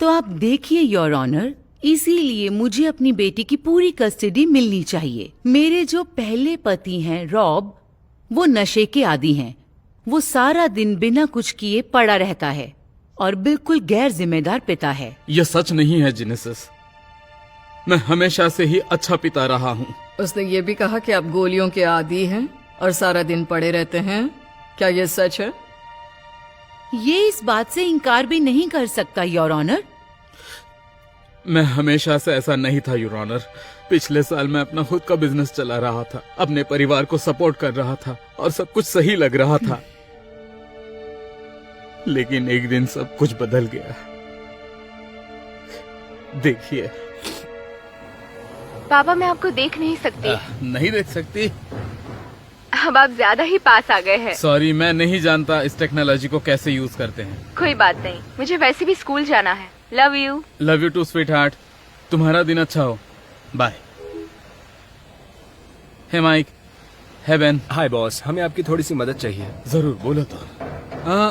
तो आप देखिए योर ऑनर, इसीलिए मुझे अपनी बेटी की पूरी कस्टडी मिलनी चाहिए। मेरे जो पहले पति हैं रॉब, वो नशे के आदी हैं। वो सारा दिन बिना कुछ किए पड़ा रहता है और बिल्कुल गैर जिम्मेदार पिता है। यह सच नहीं है जेनेसिस। मैं हमेशा से ही अच्छा पिता रहा हूँ। उसने ये भी कहा कि आप गोलियों के आदी हैं और सारा दिन पड़े रहते हैं। क्या ये सच है? ये इस बात से इनकार भी नहीं कर सकता योर ऑनर। मैं हमेशा से ऐसा नहीं था योर ऑनर। पिछले साल मैं अपना खुद का बिजनेस चला रहा था, अपने परिवार को सपोर्ट कर रहा था और सब कुछ सही लग रहा था। लेकिन एक दिन सब कुछ बदल गया। देखिए। पापा, मैं आपको देख नहीं सकती। नहीं देख सकती? अब आप ज्यादा ही पास आ गए हैं। सॉरी, मैं नहीं जानता इस टेक्नोलॉजी को कैसे यूज करते हैं। कोई बात नहीं, मुझे वैसे भी स्कूल जाना है। Love you. Love you too sweetheart. तुम्हारा दिन अच्छा हो। Bye. Hey Mike. Hey Ben. Hi boss, हमें आपकी थोड़ी सी मदद चाहिए। जरूर, बोलो तो।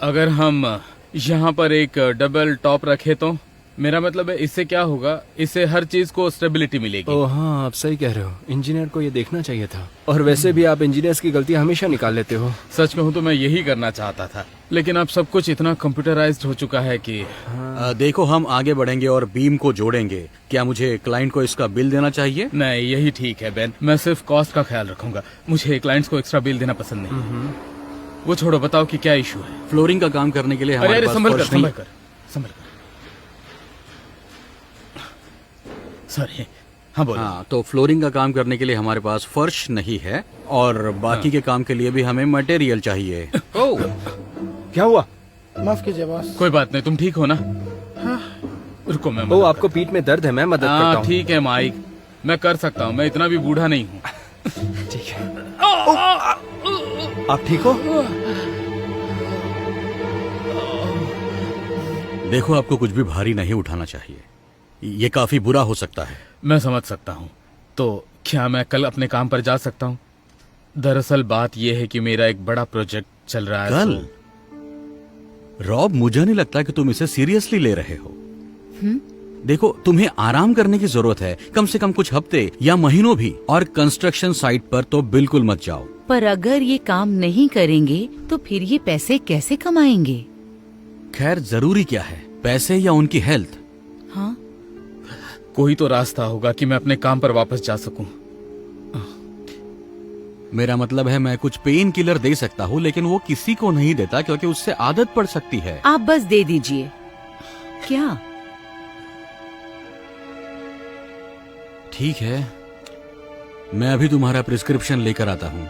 अगर हम यहाँ पर एक डबल टॉप रखे तो? मेरा मतलब है इससे क्या होगा, इससे हर चीज को स्टेबिलिटी मिलेगी। ओह हाँ, आप सही कह रहे हो। इंजीनियर को ये देखना चाहिए था। और वैसे भी आप इंजीनियर्स की गलती हमेशा निकाल लेते हो। सच कहूँ तो मैं यही करना चाहता था, लेकिन अब सब कुछ इतना कंप्यूटराइज्ड हो चुका है कि देखो, हम आगे बढ़ेंगे और बीम को जोड़ेंगे। क्या मुझे क्लाइंट को इसका बिल देना चाहिए? नहीं, यही ठीक है बेन। मैं सिर्फ कॉस्ट का ख्याल रखूंगा। मुझे क्लाइंट्स को एक्स्ट्रा बिल देना पसंद नहीं। वो छोड़ो, बताओ कि क्या इशू है। फ्लोरिंग का काम करने के लिए हमारे पास संभल फर्श नहीं। कर। सॉरी। हाँ बोलो। हाँ, तो फ्लोरिंग का काम करने के लिए हमारे पास फर्श नहीं है और बाकी के काम के लिए भी हमें मटेरियल चाहिए। ओह, क्या हुआ? माफ कीजिए बॉस। कोई बात नहीं, तुम ठीक हो ना? हाँ। रुको, मैं ओह, आपको पीठ में दर्द है, मैं मदद करता हूँ। ठीक है माइक, मैं कर सकता हूँ। मैं इतना भी बूढ़ा नहीं हूँ। ठीक है। आप ठीक हो? देखो, आपको कुछ भी भारी नहीं उठाना चाहिए। ये काफी बुरा हो सकता है। मैं समझ सकता हूँ। तो क्या मैं कल अपने काम पर जा सकता हूँ? दरअसल बात यह है कि मेरा एक बड़ा प्रोजेक्ट चल रहा है। कल? रॉब, मुझे नहीं लगता कि तुम इसे सीरियसली ले रहे हो। देखो, तुम्हें आराम करने की जरूरत है, कम से कम कुछ हफ्ते या महीनों भी। और कंस्ट्रक्शन साइट पर तो बिल्कुल मत जाओ। पर अगर ये काम नहीं करेंगे तो फिर ये पैसे कैसे कमाएंगे? खैर, जरूरी क्या है, पैसे या उनकी हेल्थ? हाँ, कोई तो रास्ता होगा कि मैं अपने काम पर वापस जा सकूं। मेरा मतलब है, मैं कुछ पेन किलर दे सकता हूँ, लेकिन वो किसी को नहीं देता क्योंकि उससे आदत पड़ सकती है। आप बस दे दीजिए। क्या? ठीक है, मैं अभी तुम्हारा प्रिस्क्रिप्शन लेकर आता हूँ।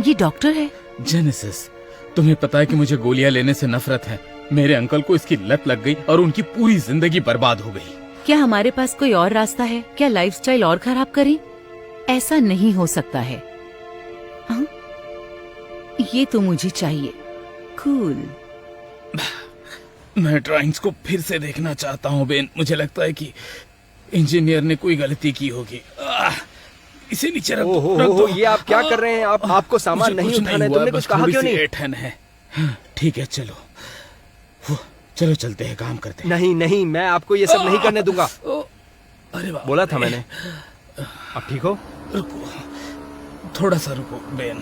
ये डॉक्टर है? जेनेसिस, तुम्हें पता है कि मुझे गोलियां लेने से नफरत है। मेरे अंकल को इसकी लत लग गई और उनकी पूरी जिंदगी बर्बाद हो गई। क्या हमारे पास कोई और रास्ता है? क्या लाइफस्टाइल और खराब करें? ऐसा नहीं हो सकता है। हाँ? ये तो मुझे चाहिए। कूल। मैं ड्राइंग्स को फिर से देखना चाहता हूँ बेन। मुझे लगता है कि इंजीनियर ने कोई गलती की होगी। इसे नीचे रख दो। ये आप क्या कर रहे हैं? आपको सामान नहीं उठाना है। तुमने कुछ कहा क्यों नहीं? ठन है। ठीक है, चलो चलो चलते हैं, काम करते हैं। नहीं नहीं, मैं आपको ये सब नहीं करने दूंगा। अरे वाह, बोला था मैंने। आप ठीक हो? रुको, थोड़ा सा रुको बेन।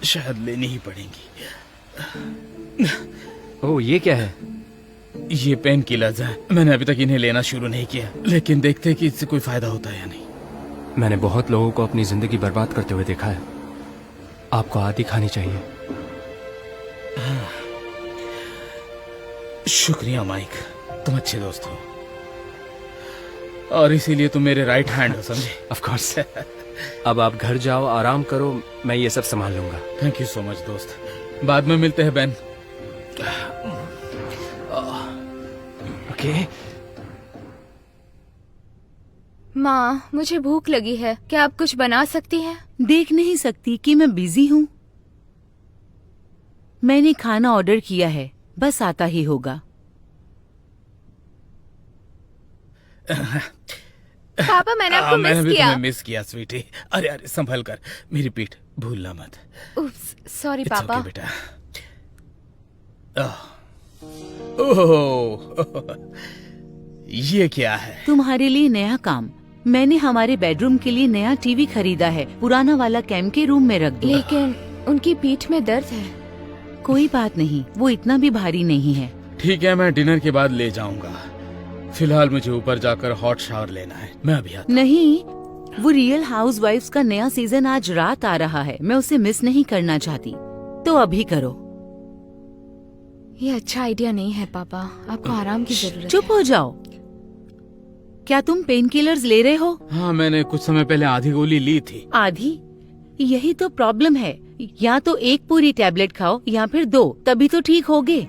शायद लेनी ही पड़ेंगी। ओह, ये क्या है? ये पेन किलर्स हैं। मैंने अभी तक इन्हें लेना शुरू नहीं किया, लेकिन देखते हैं कि इससे कोई फायदा होता है या नहीं। मैंने बहुत लोगों को अपनी जिंदगी बर्बाद करते हुए देखा है। आपको आदि खानी चाहिए। शुक्रिया माइक, तुम अच्छे दोस्त हो और इसीलिए तुम मेरे राइट हैंड हो, समझे? Of course. अब आप घर जाओ, आराम करो, मैं ये सब संभाल लूंगा। थैंक यू सो मच दोस्त। बाद में मिलते हैं बेन। ओके। माँ, मुझे भूख लगी है। क्या आप कुछ बना सकती हैं? देख नहीं सकती कि मैं बिजी हूँ। मैंने खाना ऑर्डर किया है, बस आता ही होगा। पापा मैंने आपको मैंने मिस भी किया। तुम्हें मिस किया स्वीटी। अरे अरे संभल कर, मेरी पीठ भूलना मत। उप्स, सॉरी It's पापा। okay, बेटा। ओह, ये क्या है? तुम्हारे लिए नया काम। मैंने हमारे बेडरूम के लिए नया टीवी खरीदा है। पुराना वाला कैम के रूम में रख दो। लेकिन उनकी पीठ में दर्द है। कोई बात नहीं, वो इतना भी भारी नहीं है। ठीक है, मैं डिनर के बाद ले जाऊंगा। फिलहाल मुझे ऊपर जाकर हॉट शावर लेना है। मैं अभी आता नहीं, वो रियल हाउसवाइफ्स का नया सीजन आज रात आ रहा है। मैं उसे मिस नहीं करना चाहती, तो अभी करो। ये अच्छा आइडिया नहीं है पापा, आपको आराम की जरूरत चुप हो जाओ। क्या तुम पेन किलर्स ले रहे हो? हाँ, मैंने कुछ समय पहले आधी गोली ली थी। आधी? यही तो प्रॉब्लम है। या तो एक पूरी टैबलेट खाओ या फिर 2, तभी तो ठीक होगे।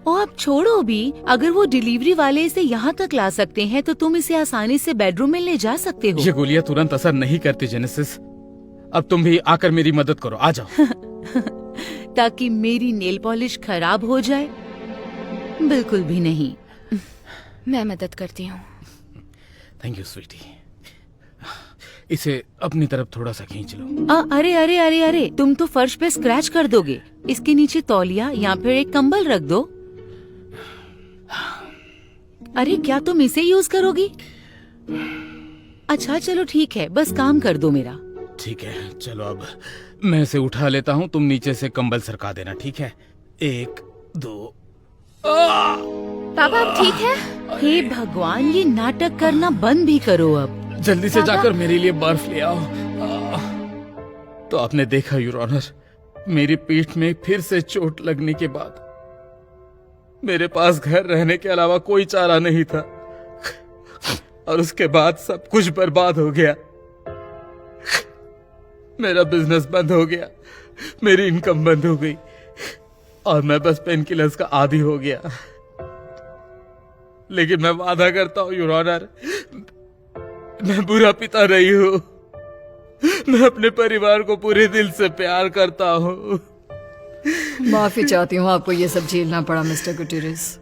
ओ अब छोड़ो भी। अगर वो डिलीवरी वाले इसे यहाँ तक ला सकते हैं तो तुम इसे आसानी से बेडरूम में ले जा सकते हो। ये गोलियां तुरंत असर नहीं करती जेनेसिस। अब तुम भी आकर मेरी मदद करो, आ जाओ। ताकि मेरी नेल पॉलिश खराब हो जाए? बिल्कुल भी नहीं। है। मैं मदद करती हूँ। Thank you sweetie. इसे अपनी तरफ थोड़ा सा खींच लो। अरे अरे अरे अरे, तुम तो फर्श पे स्क्रैच कर दोगे। इसके नीचे तौलिया या फिर एक कंबल रख दो। अरे क्या तुम इसे यूज करोगी? अच्छा चलो ठीक है, बस काम कर दो मेरा। ठीक है, चलो अब मैं इसे उठा लेता हूँ। तुम नीचे से कंबल सरका देना, ठीक है? 1 2। पापा आप ठीक है? हे भगवान, ये नाटक करना बंद भी करो अब। जल्दी से पापा। जाकर मेरे लिए बर्फ ले आओ। तो आपने देखा योर ऑनर, मेरी पीठ में फिर से चोट लगने के बाद मेरे पास घर रहने के अलावा कोई चारा नहीं था। और उसके बाद सब कुछ बर्बाद हो गया। मेरा बिजनेस बंद हो गया, मेरी इनकम बंद हो गई और मैं बस पेन किलर्स का आदी हो गया। लेकिन मैं वादा करता हूँ योर ऑनर, मैं बुरा पिता नहीं हूँ। मैं अपने परिवार को पूरे दिल से प्यार करता हूँ। माफी चाहती हूँ आपको ये सब झेलना पड़ा मिस्टर गुटेरेस,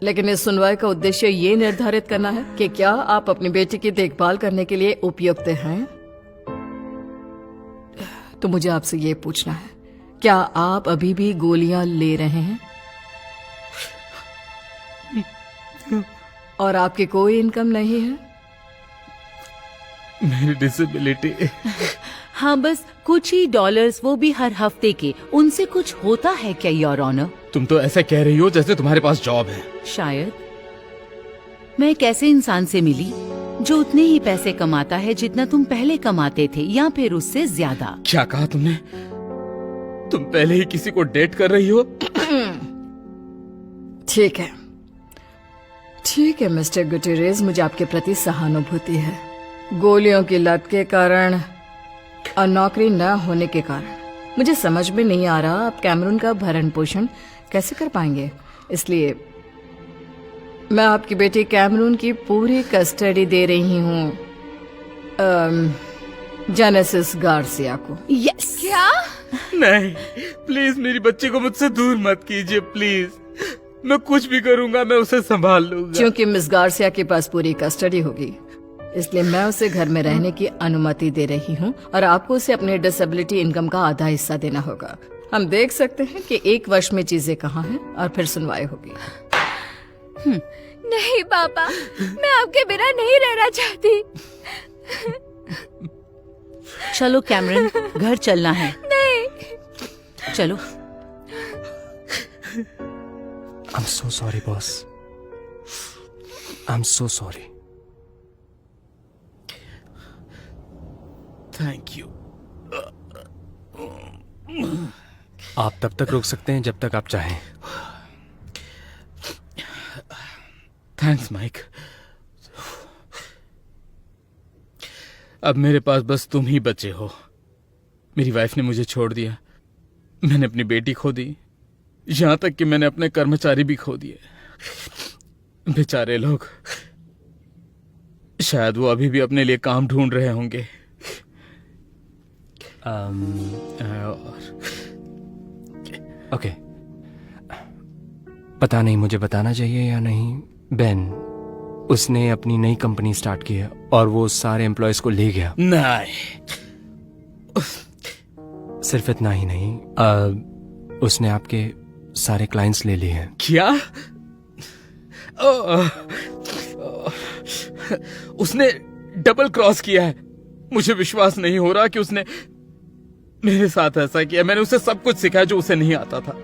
लेकिन इस सुनवाई का उद्देश्य ये निर्धारित करना है कि क्या आप अपनी बेटी की देखभाल करने के लिए उपयुक्त हैं। तो मुझे आपसे ये पूछना है, क्या आप अभी भी गोलियां ले रहे हैं? और आपकी कोई इनकम नहीं है? मेरी डिसेबिलिटी। हाँ बस कुछ ही डॉलर्स, वो भी हर हफ्ते के। उनसे कुछ होता है क्या योर ऑनर? तुम तो ऐसे कह रही हो जैसे तुम्हारे पास जॉब है। शायद। मैं एक ऐसे इंसान से मिली जो उतने ही पैसे कमाता है जितना तुम पहले कमाते थे, या फिर उससे ज्यादा। क्या कहा तुमने? तुम पहले ही किसी को डेट कर रही हो? ठीक है, ठीक है मिस्टर गुटेरेस, मुझे आपके प्रति सहानुभूति है। गोलियों की लत के कारण और नौकरी न होने के कारण मुझे समझ में नहीं आ रहा आप कैमरून का भरण पोषण कैसे कर पाएंगे। इसलिए मैं आपकी बेटी कैमरून की पूरी कस्टडी दे रही हूँ जेनेसिस गार्सिया को। यस। क्या? नहीं, प्लीज मेरी बच्ची को मुझसे दूर मत कीजिए प्लीज। मैं कुछ भी करूंगा, मैं उसे संभाल लूंगा। क्योंकि मिस गार्सिया के पास पूरी कस्टडी होगी, इसलिए मैं उसे घर में रहने की अनुमति दे रही हूँ और आपको उसे अपने डिसेबिलिटी इनकम का आधा हिस्सा देना होगा। हम देख सकते हैं कि 1 वर्ष में चीजें कहाँ हैं और फिर सुनवाई होगी। नहीं पापा, मैं आपके बिना नहीं रहना चाहती। चलो कैमरन, घर चलना है। नहीं। चलो। I'm so sorry, boss. I'm so sorry. Thank you. आप तब तक रुक सकते हैं जब तक आप चाहें। Thanks Mike. अब मेरे पास बस तुम ही बचे हो। मेरी वाइफ ने मुझे छोड़ दिया, मैंने अपनी बेटी खो दी, यहां तक कि मैंने अपने कर्मचारी भी खो दिए। बेचारे लोग। शायद वो अभी भी अपने लिए काम ढूंढ रहे होंगे। और ओके, पता नहीं मुझे बताना चाहिए या नहीं। बेन, उसने अपनी नई कंपनी स्टार्ट की है और वो सारे एम्प्लॉयज को ले गया। नहीं, सिर्फ इतना ही नहीं, उसने आपके सारे क्लाइंट्स ले लिए हैं। क्या? उसने डबल क्रॉस किया है। मुझे विश्वास नहीं हो रहा कि उसने मेरे साथ ऐसा किया। मैंने उसे सब कुछ सिखाया जो उसे नहीं आता था।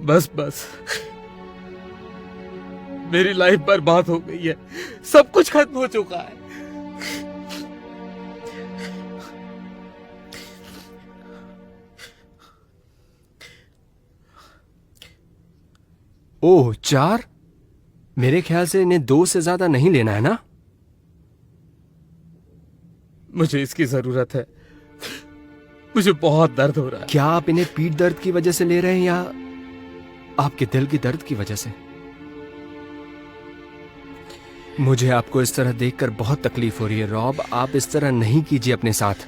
बस मेरी लाइफ बर्बाद हो गई है। सब कुछ खत्म हो चुका है। ओह, 4? मेरे ख्याल से इन्हें 2 से ज्यादा नहीं लेना है ना। मुझे इसकी जरूरत है। मुझे बहुत दर्द हो रहा है। क्या आप इन्हें पीठ दर्द की वजह से ले रहे हैं या आपके दिल की दर्द की वजह से? मुझे आपको इस तरह देखकर बहुत तकलीफ हो रही है रॉब। आप इस तरह नहीं कीजिए अपने साथ।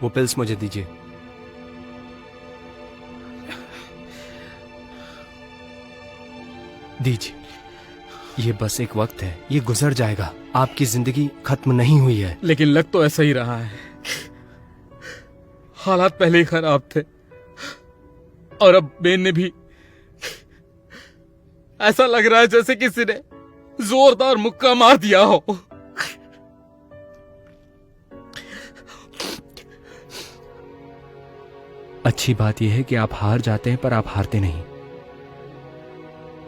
वो पिल्स मुझे दीजिए। दीजिए। ये बस एक वक्त है, ये गुजर जाएगा। आपकी जिंदगी खत्म नहीं हुई है। लेकिन लग तो ऐसा ही रहा है। हालात पहले ही खराब थे और अब बेन ने भी। ऐसा लग रहा है जैसे किसी ने जोरदार मुक्का मार दिया हो। अच्छी बात यह है कि आप हार जाते हैं पर आप हारते नहीं।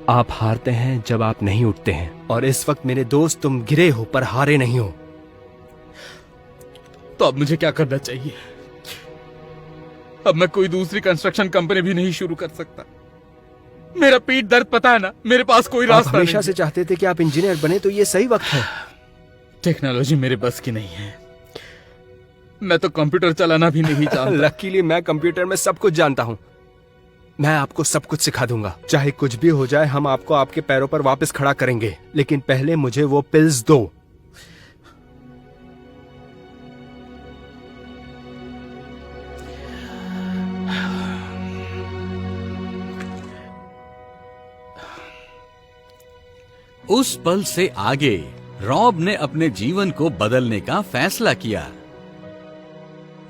आप हारते हैं जब आप नहीं उठते हैं। और इस वक्त मेरे दोस्त तुम गिरे हो पर हारे नहीं हो। तो अब मुझे क्या करना चाहिए? अब मैं कोई दूसरी कंस्ट्रक्शन कंपनी भी नहीं शुरू कर सकता। मेरा पीठ दर्द, पता है ना, मेरे पास कोई आप रास्ता हमेशा नहीं से चाहते थे कि आप इंजीनियर बने, तो ये सही वक्त है। टेक्नोलॉजी मेरे बस की नहीं है। मैं तो कंप्यूटर चलाना भी नहीं जानता। लकीली मैं कंप्यूटर में सब कुछ जानता हूं। मैं आपको सब कुछ सिखा दूंगा। चाहे कुछ भी हो जाए, हम आपको आपके पैरों पर वापस खड़ा करेंगे। लेकिन पहले मुझे वो पिल्स दो। उस पल से आगे रॉब ने अपने जीवन को बदलने का फैसला किया।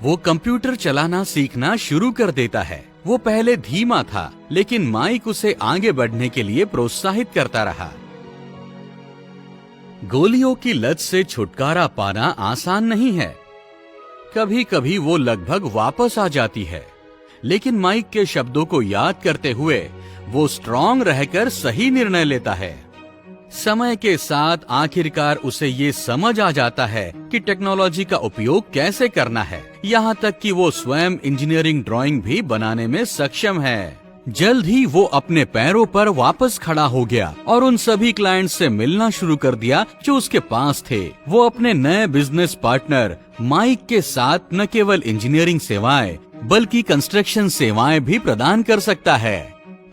वो कंप्यूटर चलाना सीखना शुरू कर देता है। वो पहले धीमा था, लेकिन माइक उसे आगे बढ़ने के लिए प्रोत्साहित करता रहा। गोलियों की लत से छुटकारा पाना आसान नहीं है। कभी कभी वो लगभग वापस आ जाती है, लेकिन माइक के शब्दों को याद करते हुए वो स्ट्रांग रहकर सही निर्णय लेता है। समय के साथ आखिरकार उसे ये समझ आ जाता है कि टेक्नोलॉजी का उपयोग कैसे करना है। यहाँ तक कि वो स्वयं इंजीनियरिंग ड्राइंग भी बनाने में सक्षम है। जल्द ही वो अपने पैरों पर वापस खड़ा हो गया और उन सभी क्लाइंट्स से मिलना शुरू कर दिया जो उसके पास थे। वो अपने नए बिजनेस पार्टनर माइक के साथ न केवल इंजीनियरिंग सेवाएं बल्कि कंस्ट्रक्शन सेवाएं भी प्रदान कर सकता है।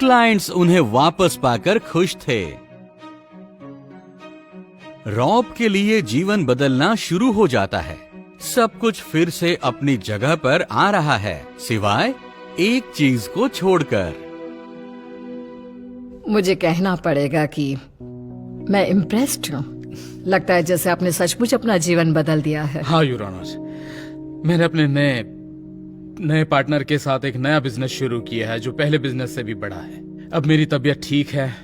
क्लाइंट्स उन्हें वापस पाकर खुश थे। रॉब के लिए जीवन बदलना शुरू हो जाता है। सब कुछ फिर से अपनी जगह पर आ रहा है, सिवाय एक चीज को छोड़कर। मुझे कहना पड़ेगा कि मैं इम्प्रेस्ड हूँ। लगता है जैसे आपने सचमुच अपना जीवन बदल दिया है। हाँ योर ऑनर, मैंने अपने नए पार्टनर के साथ एक नया बिजनेस शुरू किया है जो पहले बिजनेस से भी बड़ा है। अब मेरी तबीयत ठीक है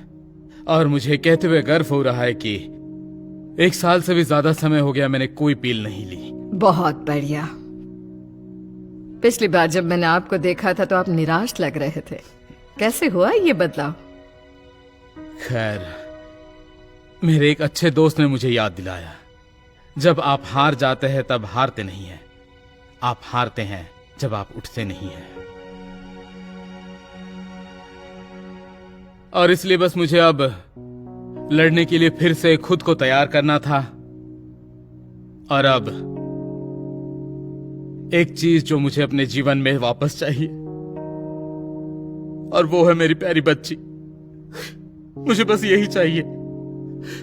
और मुझे कहते हुए गर्व हो रहा है कि 1 साल से भी ज्यादा समय हो गया मैंने कोई पील नहीं ली। बहुत बढ़िया। पिछली बार जब मैंने आपको देखा था तो आप निराश लग रहे थे। कैसे हुआ ये बदलाव? खैर, मेरे एक अच्छे दोस्त ने मुझे याद दिलाया, जब आप हार जाते हैं तब हारते नहीं हैं, आप हारते हैं जब आप उठते नहीं हैं। और इसलिए बस मुझे अब लड़ने के लिए फिर से खुद को तैयार करना था। और अब एक चीज जो मुझे अपने जीवन में वापस चाहिए, और वो है मेरी प्यारी बच्ची। मुझे बस यही चाहिए।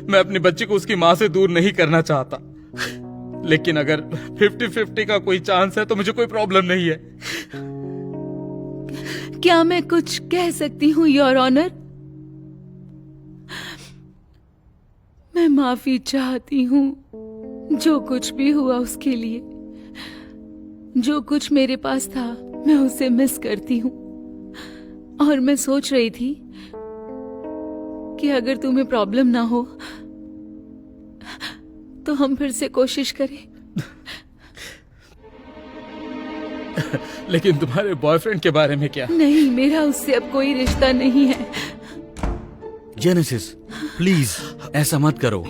मैं अपनी बच्ची को उसकी माँ से दूर नहीं करना चाहता, लेकिन अगर 50-50 का कोई चांस है तो मुझे कोई प्रॉब्लम नहीं है। क्या मैं कुछ कह सकती हूँ योर ऑनर? मैं माफी चाहती हूँ जो कुछ भी हुआ उसके लिए। जो कुछ मेरे पास था मैं उसे मिस करती हूँ, और मैं सोच रही थी कि अगर तुम्हें प्रॉब्लम ना हो तो हम फिर से कोशिश करें। लेकिन तुम्हारे बॉयफ्रेंड के बारे में क्या? नहीं, मेरा उससे अब कोई रिश्ता नहीं है। जेनेसिस प्लीज ऐसा मत करो,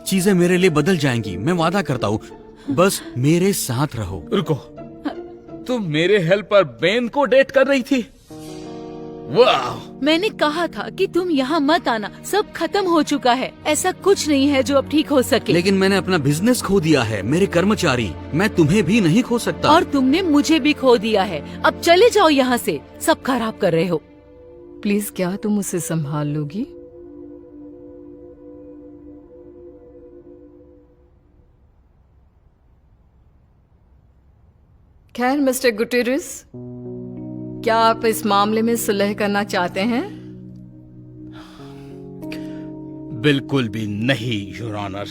चीजें मेरे लिए बदल जाएंगी, मैं वादा करता हूँ। बस मेरे साथ रहो। रुको, तुम मेरे हेल्पर बेन को डेट कर रही थी? वाह! मैंने कहा था कि तुम यहाँ मत आना, सब खत्म हो चुका है। ऐसा कुछ नहीं है जो अब ठीक हो सके। लेकिन मैंने अपना बिजनेस खो दिया है, मेरे कर्मचारी, मैं तुम्हें भी नहीं खो सकता। और तुमने मुझे भी खो दिया है। अब चले जाओ यहाँ से, सब खराब कर रहे हो। प्लीज क्या तुम उसे संभाल लोगी? खैर मिस्टर गुटेरेस, क्या आप इस मामले में सुलह करना चाहते हैं? बिल्कुल भी नहीं योर ऑनर।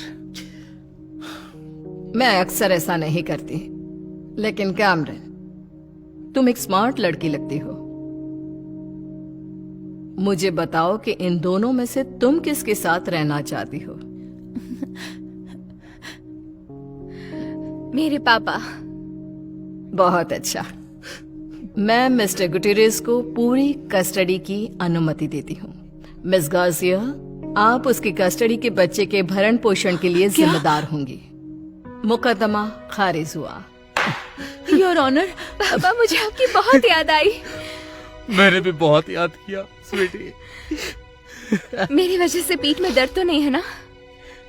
मैं अक्सर ऐसा नहीं करती, लेकिन कैमरन, तुम एक स्मार्ट लड़की लगती हो। मुझे बताओ कि इन दोनों में से तुम किसके साथ रहना चाहती हो? मेरे पापा। बहुत अच्छा। मैं मिस्टर गुटेरेस को पूरी कस्टडी की अनुमति देती हूँ। मिस गार्सिया, आप उसकी कस्टडी के बच्चे के भरण पोषण के लिए जिम्मेदार होंगी। मुकदमा खारिज हुआ। योर ऑनर, पापा, मुझे आपकी बहुत याद आई। मैंने भी बहुत याद किया स्वीटी। मेरी वजह से पीठ में दर्द तो नहीं है ना?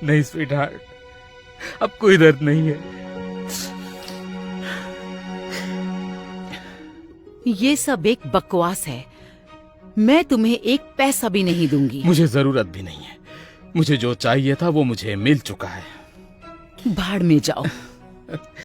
नहीं स्वीट हार्ट, अब कोई दर्द नहीं है। ये सब एक बकवास है। मैं तुम्हें एक पैसा भी नहीं दूंगी। मुझे जरूरत भी नहीं है। मुझे जो चाहिए था वो मुझे मिल चुका है। भाड़ में जाओ।